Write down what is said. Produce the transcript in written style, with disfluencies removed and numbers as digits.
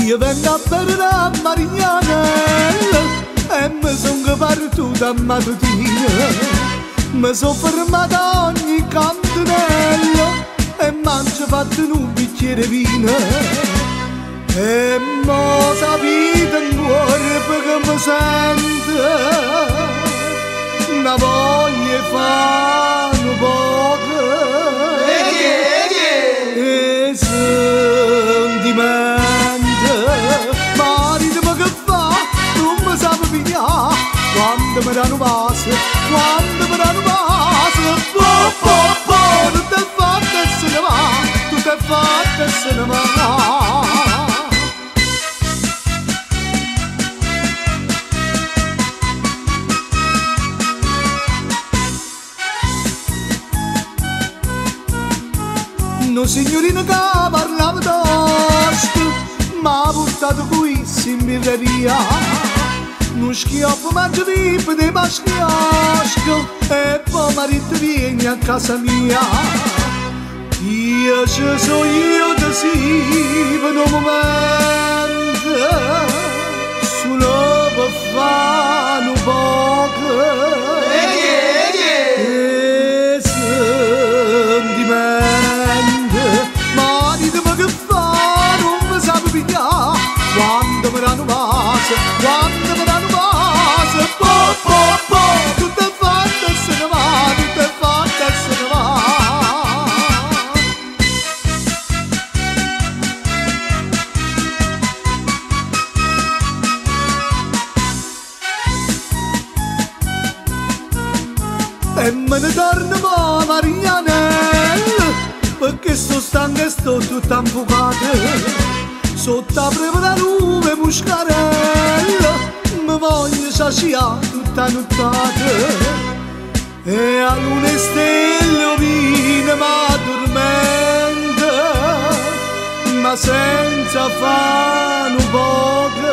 Io vengo a bere la Marignana e mi sono partita a mattutina. Mi sono fermata a ogni cantinella e mangio fatto in un bicchiere vino. E mo sapete in cuore perché mi sento una voglia fa un poco e sentimento. Maritimi che fa, non mi sa pigliare quando mi danno vaso, quando mi danno vaso. Po po po, tutto è fatto e se ne va, tutto è fatto e se ne va. No signorino che parlava tosto m'ha portato qui in birreria. Non schioppo mangio tipo di maschiasco e poi marito vieni a casa mia. Io ci so io da sì per un momento solo per fare un poco e sentimento. Ma ditemi che fa, non mi sa pigliare quando mi danno vaso, quando mi danno vaso. Po po po, tutto è fatto e se ne va, tutto è fatto e se ne va. E me ne torno a Marignanella perché sto stanco e sto tutta infuocata. Sotto la prima da nube muscarella mi voglio saciare tutta nottata. E a luna stelle vino m'addormenta, ma senza fare un poco